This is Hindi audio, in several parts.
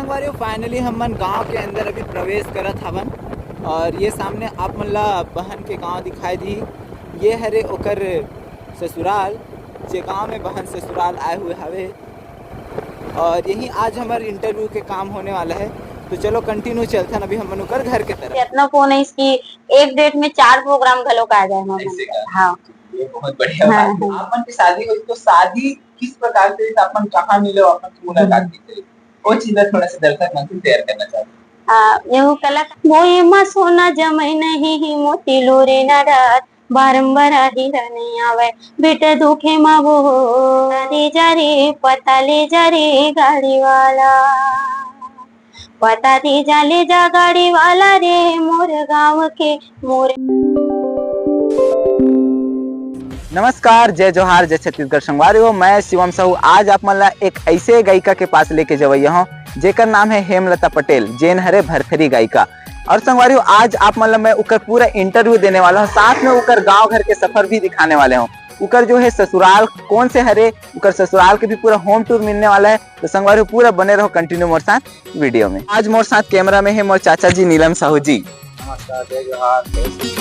संगवारी फाइनली हमन गांव के अंदर अभी प्रवेश करत हवन और ये सामने आप मन ला बहन के गांव दिखाई दी। ये हरे ओकर ससुराल, जे गांव में बहन ससुराल आए हुए हवे और यही आज हमारे इंटरव्यू के काम होने वाला है। तो चलो कंटिन्यू चलते हैं अभी हम ओकर घर के तरफ। इतना फोन है इसकी एक डेट में 4 प्रोग्राम घलो का आ जाए। हाँ, ये बहुत बढ़िया बात है। आपन की शादी हुई तो शादी किस प्रकार से आपन कहाँ मिले और आपन मुलाकात की वो चीज थोड़ा सा दर्शक मन से शेयर करना चाहते हैं। यहू कला मोए मा सोना जमई नहीं ही मोती लोरे ना रात बारंबार ही नहीं आवे बेटा दुखे मा वो दे जा रे पता ले जा रे गाड़ी वाला पता दे जा ले जा गाड़ी वाला रे मोर गाँव के मोर। नमस्कार, जय जोहार, जय छत्तीसगढ़। संगवारी हो, मैं शिवम साहू आज आप मन ला एक ऐसे गायिका के पास लेके जवैया हूँ जेकर नाम है हेमलता पटेल, जेन हरे भरथरी गायिका। और संगवारी हो, आज आप मन ला मैं उकर पूरा इंटरव्यू देने वाला हूँ, साथ में उकर गांव घर के सफर भी दिखाने वाले हूँ। उकर जो है ससुराल कौन से हरे, उकर ससुराल के भी पूरा होम टूर मिलने वाला है। तो संगवारी हो, पूरा बने रहो कंटिन्यू मोर साथ वीडियो में। आज मोर साथ कैमरा में है मोर चाचा जी नीलम साहू जी। नमस्कार, जय जोहार।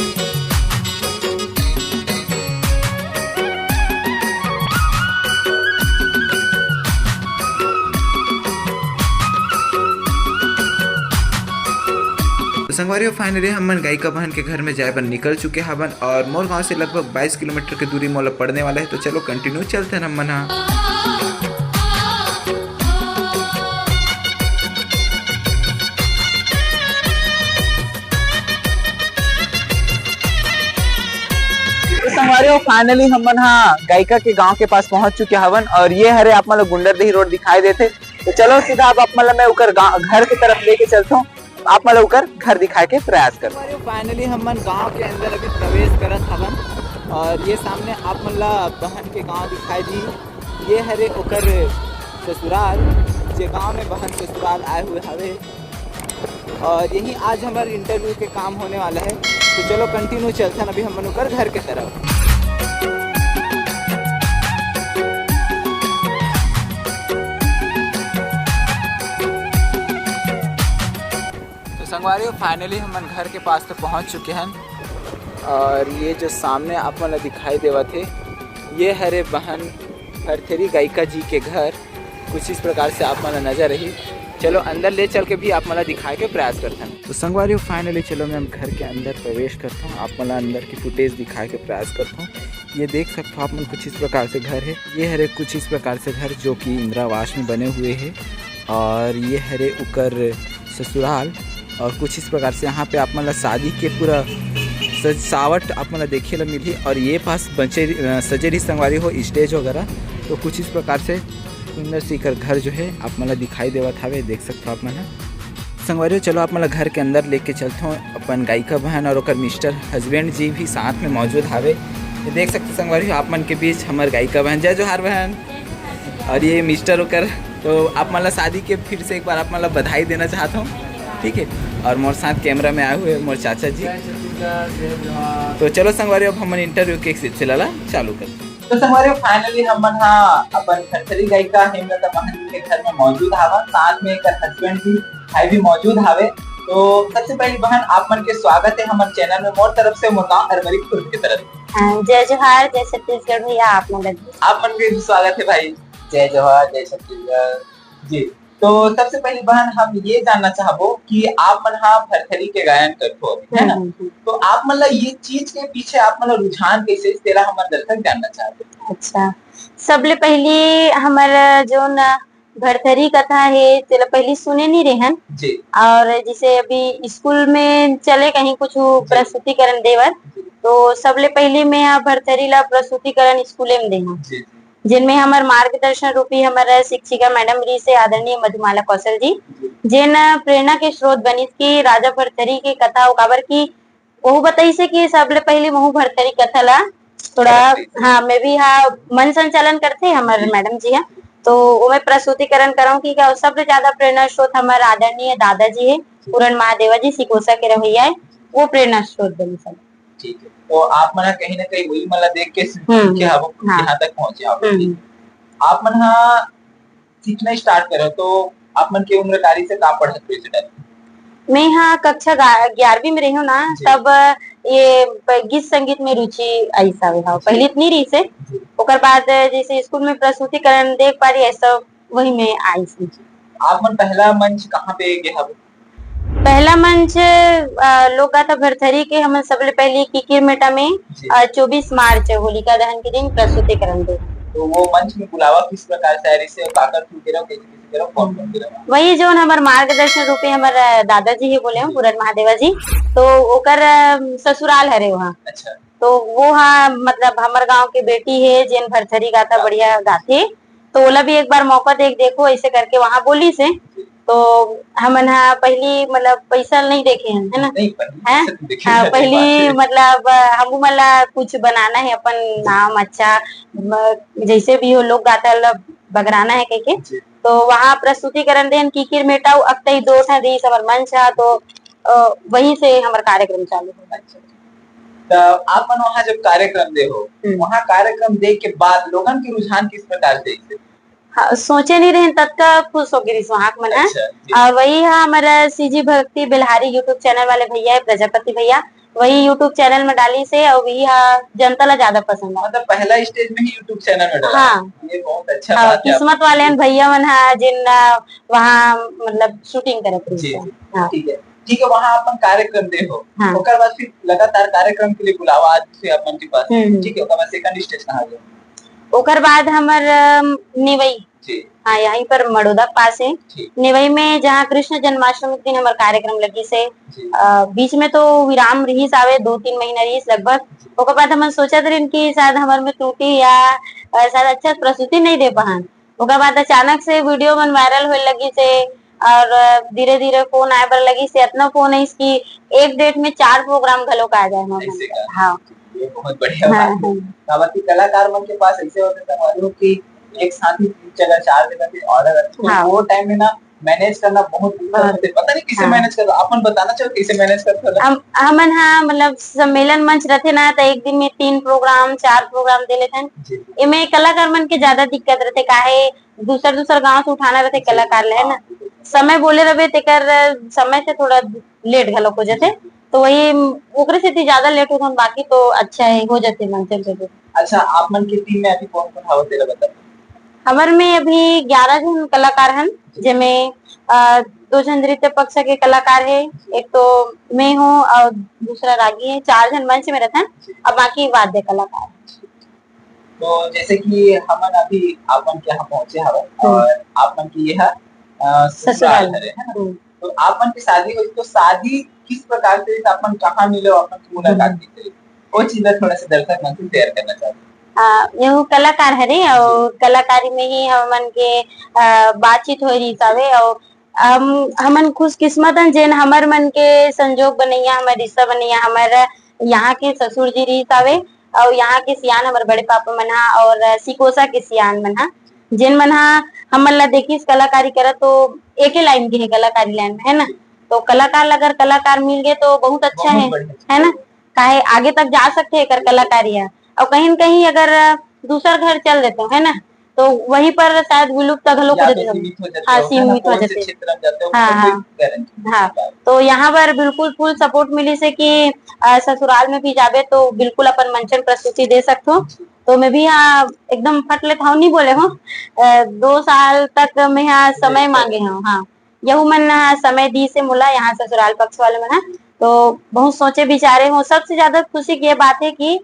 संगवारी हो, फाइनली हमन गायिका बहन के घर में जाए पर निकल चुके हवन और मोर गांव से लगभग 22 किलोमीटर की दूरी मोला पड़ने वाला है। तो चलो कंटिन्यू चलते हैं हमन। तो संगवारी हो, फाइनली हमन गायिका के गांव के पास पहुंच चुके हवन और ये हरे आप मतलब गुंडरदेही रोड दिखाई देते। तो चलो सीधा अब आप मतलब मैं उकर घर की तरफ लेके चलता हूँ, आप मतलब उकर घर दिखाए के प्रयास कर। फाइनली हमन गांव के अंदर अभी प्रवेश करत हवन और ये सामने आप मतलब बहन के गांव दिखाई दी। ये हरे ओकर ससुराल, जे गांव में बहन ससुराल आए हुए हवे और यही आज हमारे इंटरव्यू के काम होने वाला है। तो चलो कंटिन्यू चलते हैं अभी हमन उकर घर के तरफ। संगवारी हो, फाइनली हमन घर के पास तो पहुंच चुके हैं और ये जो सामने आप मन दिखाई देवा थे ये हरे बहन भरथरी गायिका जी के घर कुछ इस प्रकार से आप मन नजर रही। चलो अंदर ले चल के भी आप मन दिखाए के प्रयास करते हैं। तो संगवारी हो, फाइनली चलो मैं घर के अंदर प्रवेश करता हूँ, आप मन अंदर की फुटेज दिखाए के प्रयास करता हूँ। ये देख सकते हो आप मन कुछ इस प्रकार से घर है। ये हरे कुछ इस प्रकार से घर जो कि इंदिरा आवास में बने हुए है और ये हरे उकर ससुराल और कुछ इस प्रकार से यहाँ पे आप मतलब शादी के पूरा सजावट आप मतलब देखे ला मिली और ये पास बचे सजेरी संगवारी हो स्टेज वगैरह। तो कुछ इस प्रकार से सुंदर सीकर घर जो है आप मतलब दिखाई देवा था, देख सकते हो आप मन संगवारी हो। चलो आप मतलब घर के अंदर लेके चलता हूँ। अपन गायिका बहन और ओकर मिस्टर हस्बैंड जी भी साथ में मौजूद हावे। ये देख सकते संगवारी हो आप मन के बीच हमारे गायिका बहन, जय जोहार बहन, और ये मिस्टर ओकर। तो आप मतलब शादी के फिर से एक बार आप मतलब बधाई देना चाहता हूँ, ठीक है। और मोर साथ कैमरा में आए हुए मोर चाचा जी। तो चलो संगवारी अब हम इंटरव्यू के सिलसिला चालू करते। तो संगवारी फाइनली हमन अपन भरथरी गायिका हेमलता बहन के घर में मौजूद हावा, साथ में एक हस्बैंड भी भाई भी मौजूद हावे। तो सबसे पहली बहन आप मन के स्वागत है हमारे चैनल में मोर तरफ से, मोर गांव अरमरी खुर्द की तरफ। जय जोहार, जय छत्तीसगढ़ भैया। आप मन के स्वागत है भाई। जय जोहार, जय छत्तीसगढ़ जी। तो सबसे पहली बहन हम ये जानना चाहबो कि आप मन भरथरी के गायन करते है ना, तो आप मतलब ये चीज के पीछे आप मतलब रुझान कैसे तेरा हमारे दर्शक जानना चाहते। अच्छा, सबले पहली हमारा जो न भरथरी कथा है तेला पहली सुने नहीं रहन जी। और जिसे अभी स्कूल में चले कहीं कुछ प्रस्तुतिकरण देवर, तो सबले पहली मैं भरथरी ला प्रस्तुतिकरण स्कूल में देहा, जिनमें हमारे मार्गदर्शन रूपी हमारा शिक्षिका मैडम री से आदरणीय मधुमाला कौशल जी, जिन प्रेरणा के स्रोत बनी की राजा भरथरी के कथा उकाबर की वो बताई से कि सबले पहले महू भरथरी कथा ला थोड़ा मैं भी मन संचालन करते हमारे मैडम जी है। तो वो मैं प्रस्तुतिकरण कराऊं कि सबसे ज्यादा प्रेरणा स्रोत हमारे आदरणीय दादाजी है पूरण महादेवा जी सिकोसा के रवैया है, वो प्रेरणा स्रोत बनी सब। ठीक है, तो आप मना कहीं ना कहीं वही मला देख के यहाँ तक पहुंचे आप मन सीखना स्टार्ट करो। तो आप मन के उम्र कारी से का पढ़त हुए से टाइम मैं यहाँ कक्षा 11वीं में रही हूँ ना, जी। तब ये गीत संगीत में रुचि आई सावे हाँ पहले इतनी रही से। जी। ओकर बाद जैसे स्कूल में प्रस्तुतिकरण देख पा रही है सब वही में आई थी। आप मन पहला मंच कहाँ पे गए हवे? पहला मंच लोक गाथा भरथरी के हम सबले पहले किकिर मेटा में जी। 24 मार्च होलिका दहन के दिन प्रस्तुतिकरण दे। तो वो मंच में बुलावा किस प्रकार से आए से काकर थ्रू के रहो कैसे कैसे करो कौन कौन के रहो? वही जो हमार मार्गदर्शन रूपे हमार दादाजी ही बोले पूरन महादेवा जी, तो ओकर ससुराल हरे वहाँ। अच्छा। तो वो हाँ मतलब हमार गांव के बेटी है जिन भरथरी गाता बढ़िया गाथे, तो ओला भी एक बार मौका देखो ऐसे करके वहाँ बोली से। तो हमन हाँ पहली मतलब पैसा नहीं देखे हैं है ना, नहीं हैं पहली मतलब हम मला कुछ बनाना है अपन नाम अच्छा जैसे भी हो लोग गाता बगराना है कह के। तो वहाँ प्रस्तुतिकरण देन किकिर मेटाऊ अक्तई दो ठा दी समर मंच है, तो वहीं से हमारा कार्यक्रम चालू हो। तो आप मन वहाँ जब कार्यक्रम दे हो वहाँ कार्यक्रम दे के बाद लोगन के रुझान किस प्रकार से हाँ, सोचे नहीं रहे तब तक खुश हो गई वहाँ मन है। और वही है हमारा सीजी भक्ति बिल्हारी यूट्यूब चैनल वाले भैया है प्रजापति भैया, वही यूट्यूब चैनल में डाली से और वही जनता ला ज्यादा पसंद है। मतलब पहला स्टेज में ही यूट्यूब चैनल में डाला। हाँ ये बहुत अच्छा बात है। किस्मत वाले हैं भैया मन है जिन वहाँ मतलब शूटिंग करे ठीक है ठीक है। वहाँ अपन कार्यक्रम दे हो हाँ। ओकर बाद फिर लगातार कार्यक्रम के लिए बुलावा आज से अपन के पास ठीक है। ओकर बाद सेकंड स्टेज कहाँ गए? ओकर बाद हमर निवई हाँ यहीं पर मड़ोदा पास है निवई में जहाँ कृष्ण जन्माष्टमी के दिन हमारे कार्यक्रम लगी से। बीच में तो विराम रही आवे 2-3 महीना रही लगभग। ओकर बाद हम सोचा था कि शायद हमारे में त्रुटि या शायद अच्छा प्रस्तुति नहीं दे पान। ओकर बाद अचानक से वीडियो मन वायरल होने लगी से और धीरे धीरे फोन आए बर लगी से इतना फोन है इसकी एक डेट में 4 प्रोग्राम घलोक आ जाए। हाँ ये बहुत बढ़िया बात है। कावती कलाकार मन के पास ऐसे होते हैं मालूम कि एक साथ ही 3 जगह 4 जगह से ऑर्डर आते हैं। वो टाइम में ना मैनेज करना बहुत पता नहीं कैसे मैनेज कर अपन बताना चाहो कैसे मैनेज करते हो? हमन हाँ मतलब सम्मेलन मंच रहते ना तो एक दिन में 3 प्रोग्राम 4 प्रोग्राम दे लेते हैं। इमे कलाकार मन के ज्यादा दिक्कत रहते काहे दूसर गांव से उठाना रहते कलाकार ले है ना, समय बोले रहे तेकर समय से थोड़ा लेट घलो हो जाते, तो वही ओकरे से ज्यादा लेट होता बाकी तो अच्छा है हो जाते मंचन। अच्छा आप मन की टीम में अभी कौन कौन हाव तेरा बता? हमारे में अभी 11 जन कलाकार हैं जिनमें 2 जन नृत्य पक्ष के कलाकार है, एक तो मैं हूँ और दूसरा रागी है। 4 जन मंच में रहते हैं और बाकी वाद्य कलाकार। तो जैसे कि हमन अभी आपन के यहाँ पहुँचे हवे और आपन की यह ससुराल है ना, तो आपन की शादी हुई तो शादी किस प्रकार से आपन कहाँ मिले आपन की मुलाकात की वो चीज थोड़ा सा दर्शक मन से शेयर करना चाहते हैं। यू कलाकार हरे और कलाकारी में ही हमन के बातचीत हो रही सावे और हमन खुश किस्मत हैं जिन हमर मन के संजोग बनैया हमारे रिश्ता बनैया हमारे यहाँ के ससुर जी रही सावे और यहाँ के सियान हमारे बड़े पापा मना और सिकोसा के सियान मना जिन मना हमन ला देखिस कलाकारी करा तो एक ही लाइन की है कलाकारी लाइन में है ना, तो कलाकार अगर कलाकार मिल गए तो बहुत अच्छा है ना, काहे आगे तक जा सकते है कर कलाकारिया और कहीं न कहीं अगर दूसर घर चल देते है ना तो वहीं पर शायद विलुप्त घलोक हो जाते। हाँ सीमित हो जाते। हाँ तो यहाँ पर बिल्कुल फुल सपोर्ट मिली से कि ससुराल में भी जावे तो बिल्कुल अपन मंचन प्रस्तुति दे सकते हो। तो मैं भी यहाँ एकदम फट लेता हूँ नहीं बोले हूँ 2 साल तक मैं यहाँ समय मांगे हूँ। हाँ यहू मन समय दी से मुला यहाँ ससुराल पक्ष वाले मना तो बहुत सोचे विचारे हूँ। सबसे ज्यादा खुशी की ये बात है कि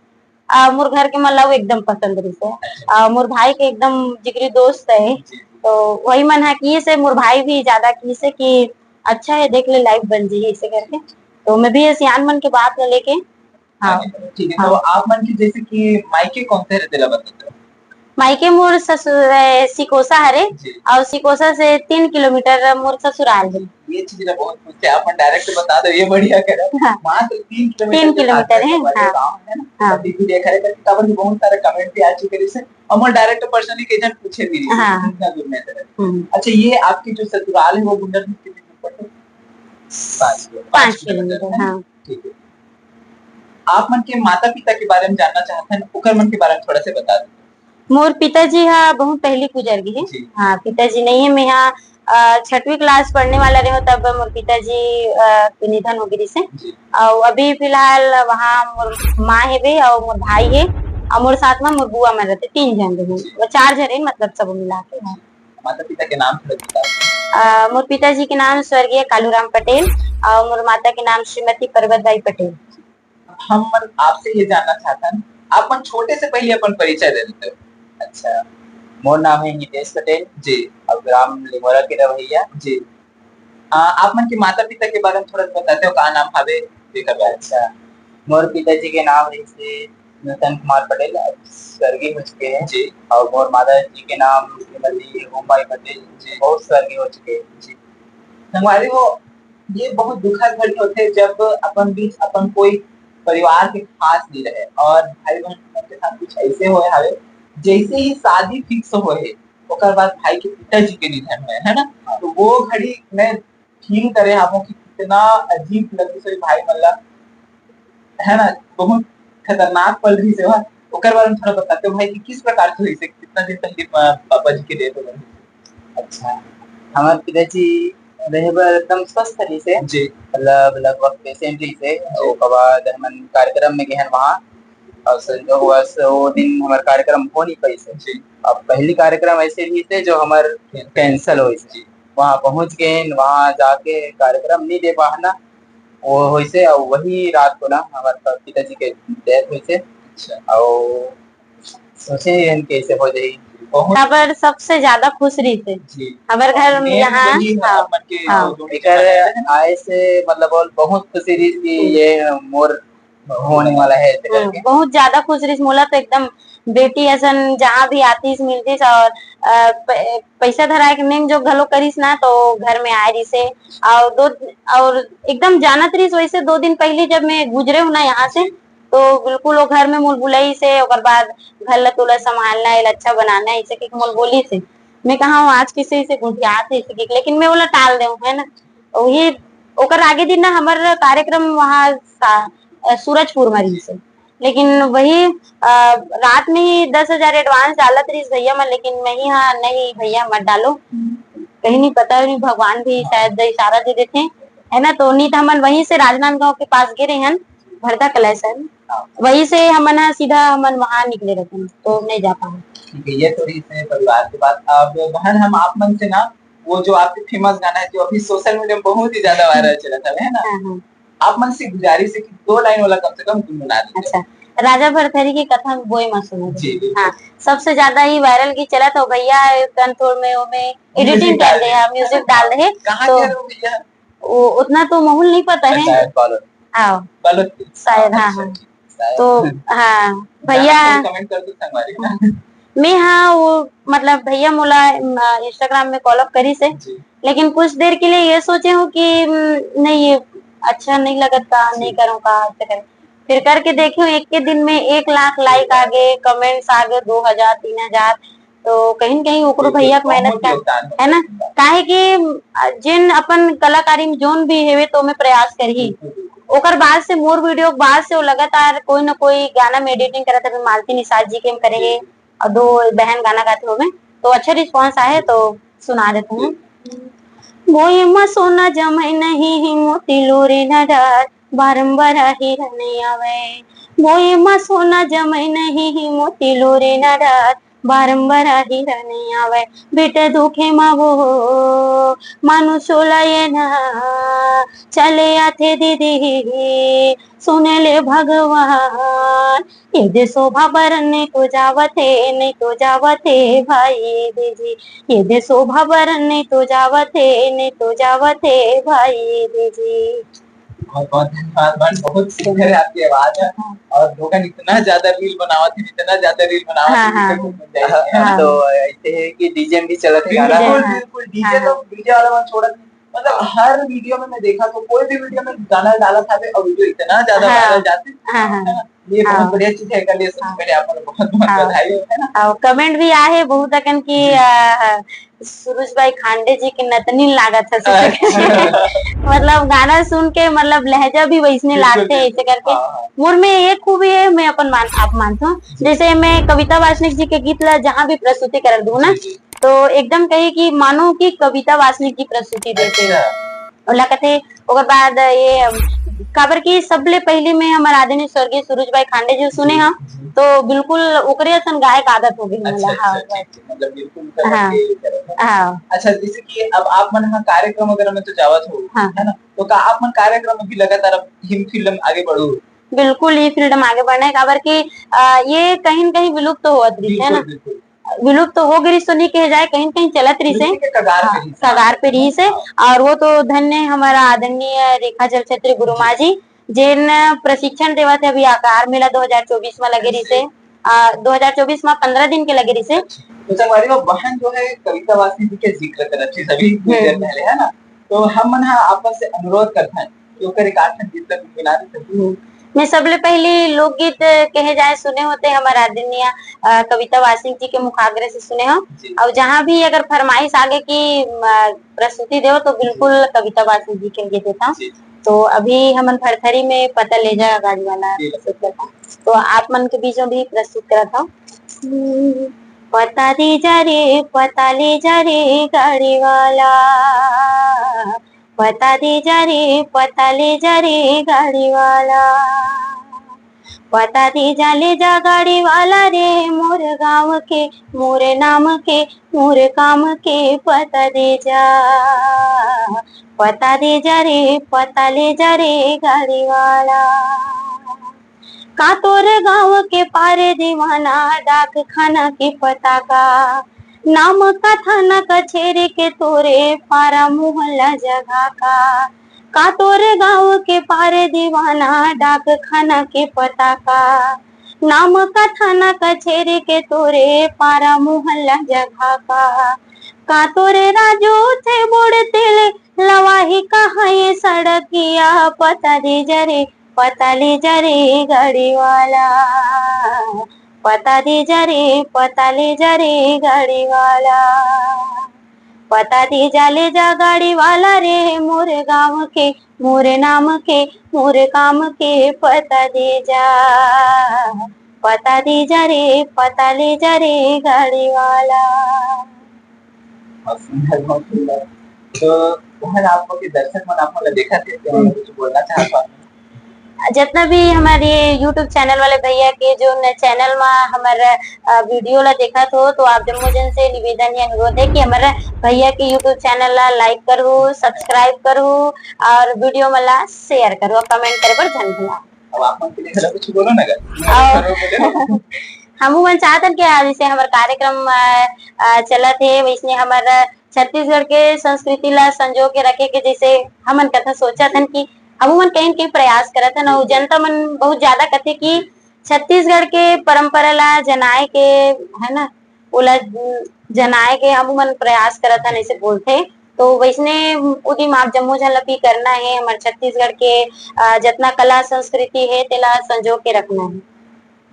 मोर घर के मतलब एकदम पसंद रही से मोर भाई के एकदम जिगरी दोस्त है, तो वही मन है कि से मोर भाई भी ज्यादा की से कि अच्छा है देख ले लाइफ बन जी इसे करके, तो मैं भी सियान मन के बात लेके। हाँ ठीक है। तो आप मन की जैसे कि मायके कौन से रहते ला बताते? मायके मोर सिकोसा हरे और सिकोसा से 3 किलोमीटर मोर ससुराल है। ये चीज ना बहुत पूछते अपन डायरेक्ट बता दो ये बढ़िया करा। मात्र 3 किलोमीटर है। हाँ दीदी देखा है कि बहुत सारे कमेंट भी आ चुके हैं और मैं डायरेक्ट पर्सनली केजन पूछे भी नहीं इतना दूर में है। अच्छा ये आपकी जो ससुराल है वो गुंडर कितने दूर पड़ता है? 5 किलोमीटर। हाँ ठीक है। आप मन के माता पिता के बारे में जानना चाहते हैं ओकर मन के बारे में थोड़ा सा बता दो। मोर पिताजी हाँ बहुत पहले गुजर गए। हाँ पिताजी नहीं है, मैं यहाँ छठवीं क्लास पढ़ने वाला रहे तब मोर पिताजी के निधन हो गई से। और अभी फिलहाल वहाँ मोर माँ है भी और मोर भाई है और मोर साथ में मोर बुआ में रहते 3 जन रहे 4 जन मतलब सब मिला के। माता पिता के नाम थोड़ा बता। मोर पिताजी के नाम स्वर्गीय कालूराम पटेल और मोर माता के नाम श्रीमती पर्वतबाई पटेल। हम आपसे ये जानना चाहता हैं, आप मन छोटे से पहले अपन परिचय दे देते। अच्छा, मोर नाम है हितेश पटेल जी, और ग्राम लिमोरा के रवैया जी। आप मन के माता पिता के बारे में थोड़ा बताते हो, का नाम हवे देखा। अच्छा, मोर पिताजी के नाम है से नूतन कुमार पटेल स्वर्गीय हो चुके हैं जी, और मोर माता जी के नाम श्रीमती होमबाई पटेल जी बहुत स्वर्गीय हो चुके हैं जी। हमारे वो ये बहुत दुखद घड़ी होते जब अपन बीच अपन कोई परिवार के खास नहीं रहे और भाई बहन के साथ कुछ ऐसे होए हवे जैसे ही शादी फिक्स होए ओकर बाद भाई के पिताजी के निधन हुए है ना, तो वो घड़ी में फील करे हमो कि कितना अजीब लगी सोई भाई मल्ला है ना, बहुत खतरनाक पल रही से ओकर बारे में थोड़ा बताते हो भाई कि किस प्रकार से हुई से कितना दिन पहले पापा जी के डेथ हो गई। अच्छा, हमारे पिताजी रहे बर एकदम स्वस्थ रही से जी, मतलब लगभग पेशेंट रही से। उसके बाद हम कार्यक्रम में गए वहाँ और संजोग हुआ वो दिन हमारे कार्यक्रम हो नहीं पाई से जी। अब पहली कार्यक्रम ऐसे भी थे जो हमार कैंसिल हुई से। वहाँ पहुँच गए, वहाँ जाके कार्यक्रम नहीं दे पाना वो हुई से और वही रात को ना हमारे पिताजी के डेथ हुई से। अच्छा, और सोचे कैसे हो जाएगी यहाँ पर सबसे ज्यादा खुश रही थे जी। हमारे घर में यहाँ। हाँ, एकर आए से मतलब और बहुत खुशी रही कि ये मोर होने वाला है ऐसे करके। बहुत ज्यादा खुश रही मोला तो एकदम बेटी असन जहाँ भी आतीस मिलतीस और पैसा धरा के नेम जो घलो करीस ना तो घर में आए रही से और एकदम जानत रही वैसे 2 दिन पहले जब मैं गुजरे हूँ ना यहाँ से तो बिल्कुल वो घर में मूल बुलाई से और बाद घर ला तुला संभालना है अच्छा बनाना है ऐसे मूल बोली से मैं कहा हूँ आज किसी से गुठियात है लेकिन मैं बोला टाल दे है ना। वही ओकर आगे दिन ना हमारा कार्यक्रम वहाँ सूरजपुर में रही से लेकिन वही रात में ही 10,000 एडवांस डालत रही भैया में लेकिन मैं ही हाँ नहीं भैया मत डालो कहीं नहीं पता नहीं भगवान भी शायद इशारा दे देते है ना। तो नहीं तो हम वहीं से राजनांदगांव के पास गिरे हैं भरता कलेश है वहीं से हम सीधा हम वहाँ निकले रहते हैं तो नहीं जा पाए। ठीक है, ये थोड़ी से परिवार की बात। अब बहन हम आप मन से ना वो जो आपके फेमस गाना है जो अभी सोशल मीडिया में बहुत ही ज्यादा वायरल चला था है ना, आप मन से गुजारिश है कि 2 लाइन वाला कम से कम गुनगुना दीजिए। अच्छा, राजा भरथरी की कथा बोई मत सुनो जी, हाँ सबसे ज्यादा ही वायरल की चला तो भैया कंट्रोल में वो में एडिटिंग कर दे म्यूजिक डाल रहे कहाँ के हो भैया वो उतना तो माहौल नहीं पता है हाँ शायद हाँ हाँ तो हाँ भैया कमेंट कर दो संगवारी मैं हाँ वो मतलब भैया मोला इंस्टाग्राम में कॉल अप करी से लेकिन कुछ देर के लिए ये सोचे हूँ कि नहीं ये अच्छा नहीं लगता नहीं करूँगा ऐसे कर फिर करके देखे हूँ एक के दिन में 1 लाख लाइक आ गए कमेंट्स आ गए 2,000 3,000 तो कहीं कहीं ओकरो भैया की मेहनत का है ना काहे कि जिन अपन कलाकारी में जोन भी हेवे तो मैं प्रयास करी ओकर बाद से मोर वीडियो बाद से वो लगातार कोई ना कोई गाना में एडिटिंग करत है मालती निषाद जी के हम करेंगे और 2 बहन गाना गाते हो में तो अच्छा रिस्पांस आए तो सुना देते हैं। बोए मा सोना जमाई नहीं मोती लोरे न डार बारंबार ही रहने आवे बोए मा सोना जमाई नहीं मोती लोरे न डार बारंबार ही रहने आवे बेटा दुखे मावो मानु सोलाये ना चले आते दीदी सुने ले भगवान ये दे शोभा बरने तो जावते नहीं तो जावते भाई दीजी ये दे शोभा बरने तो जावते नहीं तो जावते भाई दीजी। बहुत बहुत धन्यवाद बहन, बहुत सुंदर है आपकी आवाज है और लोगन इतना ज्यादा रील बनावत है इतना ज्यादा रील बनावत है तो ऐसे है कि डीजे भी चलत है बिल्कुल डीजे तो डीजे वाला मन छोड़त मतलब हर वीडियो में मैं देखा तो कोई भी वीडियो में गाना डाला था और वीडियो इतना ज्यादा वायरल जाते ये बहुत बढ़िया चीज है कर लिए सबसे पहले आपको बहुत बहुत बधाई है ना। और कमेंट भी आए बहुत अकन की सुरेश भाई खांडे जी के नतनी लागत है मतलब गाना सुन के मतलब लहजा भी वैसने लागते हैं ऐसे करके मोर में एक खूबी है मैं अपन आप मानता हूँ जैसे मैं कविता वासनिक जी के गीत ला जहाँ भी प्रस्तुति कर दूं ना तो एकदम कही कि मानो कि कविता वासनिक की प्रस्तुति देते अच्छा और लगते ओकर बाद ये काबर की सबले पहले में हमार आदरणीय स्वर्गीय सूरज भाई खांडे जी सुने जी, हम जी। तो बिल्कुल ओकरे असन गायक आदत हो गई अच्छा मला। हाँ अच्छा ठीक है मतलब बिल्कुल तरह हाँ के तरह है। हाँ अच्छा जैसे कि अब आप मन हाँ कार्यक्रम वगैरह में तो जावत हो हाँ है ना तो का आप मन कार्यक्रम में भी लगातार अब हिम फिल्म आगे बढ़ो बिल्कुल ये फील्ड में आगे बढ़ना है काबर की ये कहीं न कहीं विलुप्त तो होत रही है बिल्कुल ना बिल्कुल विलुप्त तो हो गई तो नहीं कहे जाए कहीं न कहीं चलत रही से मृत्यु के कगार हाँ, पे ही कगार पे रही से हाँ, और वो तो धन्य हमारा आदरणीय रेखा जलछत्री गुरु माँ जी जिन प्रशिक्षण देवा थे अभी आकार मेला 2024 में लगे रही से 2024 में 15 दिन के लगे रही से अच्छा तो संगवारी में बहन जो है कविता वासनी जी के जिक्र करत थी सभी कुछ देर पहले है ना तो हम मन हाँ आपस से अनुरोध करते हैं कि ओकर एक आठन गीत तक गुनगुना दे मैं सबले पहले लोकगीत कहे जाए सुने होते हमारे आदरणीय कविता वासनिक जी के मुखाग्र से सुने हो जी और जहाँ भी अगर फरमाइश आगे की प्रस्तुति दो तो बिल्कुल कविता वासनिक जी के लिए देता हूँ जी तो अभी हम भरथरी में पता ले जा गाड़ी वाला जी प्रस्तुत करता तो आप मन के बीचों भी प्रस्तुत करा था पता दे जा रे पता ले जा रे गाड़ी वाला पता दे जा रे पता ले जा रे गाड़ी वाला पता दे जा ले जा गाड़ी वाला रे मोर गाँव के मोर नाम के मोर काम के पता दे जा पता दे जा रे पता ले जा रे गाड़ी वाला का तोर गाँव के पारे दीवाना डाक खाना के पता का नाम का थाना कचेरी के तोरे पारा मोहल्ला जगह का तोरे गाँव के पारे दीवाना डाक खाना के पता का नाम का थाना कचेरी के तोरे पारा मोहल्ला जगह का तोरे राजू थे बुड़ते लवाही कहाँ ये सड़किया पता दे जरे पता ले जा रे गाड़ी वाला पता दे जा रे पता ले जा रे गाड़ी वाला पता दे जा ले जा गाड़ी वाला रे मोरे गाँव के मोरे नाम के मोरे काम के पता दे जा पता दे जा रे पता ले जा रे गाड़ी वाला। बहुत सुंदर बहुत सुंदर तो बहन आपको के दर्शक मन आपको देखा थे तो मैं कुछ बोलना चाहता हूँ जितना भी हमारे YouTube चैनल वाले भैया के जो चैनल में हमारे वीडियो ला देखा तो आप जम्मू जन से निवेदन या अनुरोध है कि हमारे भैया के YouTube चैनल ला लाइक करो सब्सक्राइब करो और वीडियो में ला शेयर करो कमेंट करे पर धन्यवाद। अब आप मन के लिए कुछ बोलो ना अगर हम मन चाहतन कि जैसे हमारे कार्यक्रम चलत है वैसे हमारा छत्तीसगढ़ के संस्कृति ला संजो के रखे के जैसे हमन कथा सोचा थन कि हम मन कहीं कहीं प्रयास करत हन और जनता मन बहुत ज्यादा कथे कि छत्तीसगढ़ के परंपरा ला जनाए के है ना ओला जनाए के हम मन प्रयास करत हन ऐसे बोलते तो वैसने उदी आप जम्मू झन भी करना है हमारे छत्तीसगढ़ के जितना कला संस्कृति है तेला संजो के रखना है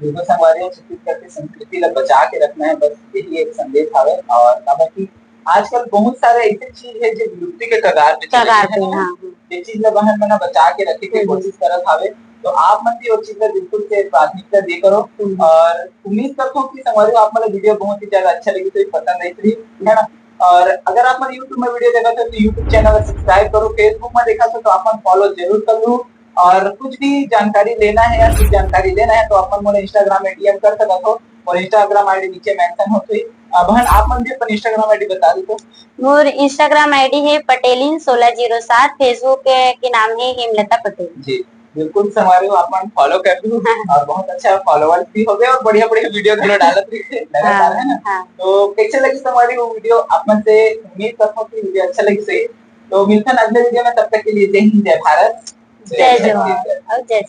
बिल्कुल संगवारी छत्तीसगढ़ की संस्कृति ला बचा के रखना है बस यही एक संदेश है और काबर आजकल बहुत सारे ऐसे चीज है जो विलुप्ति के कगार पे चले हैं हाँ ये चीज ला बहन मना बचा के रखे की कोशिश करत हावे तो आप मन भी वो चीज ला बिल्कुल से प्राथमिकता दे करो और उम्मीद करता हूँ कि संगवारी आप मतलब वीडियो बहुत ही ज्यादा अच्छा लगी तो पसंद आई थी है ना और अगर आप मन YouTube में वीडियो देखा तो YouTube चैनल सब्सक्राइब करो फेसबुक में देखा तो आप मन फॉलो जरूर कर लो और कुछ भी जानकारी लेना है या कुछ जानकारी लेना है तो आप मन इंस्टाग्राम में डीएम कर सकते हो और इंस्टाग्राम आईडी नीचे मेंशन होती है बहन आप मन भी अपन इंस्टाग्राम आईडी बता दो तो मोर इंस्टाग्राम आईडी है पटेलिन 1607 फेसबुक के नाम है हेमलता पटेल जी बिल्कुल हमारे को अपन फॉलो कर दो और बहुत अच्छा फॉलोअर्स भी हो गए और बढ़िया बढ़िया वीडियो दोनों डालत रही लगातार है ना तो कैसे लगी हमारी वो वीडियो आप मन से उम्मीद करता हूँ कि वीडियो अच्छा लगी सही तो मिलते हैं अगले वीडियो में तब तक के लिए जय हिंद जय भारत जय जवाहर और जय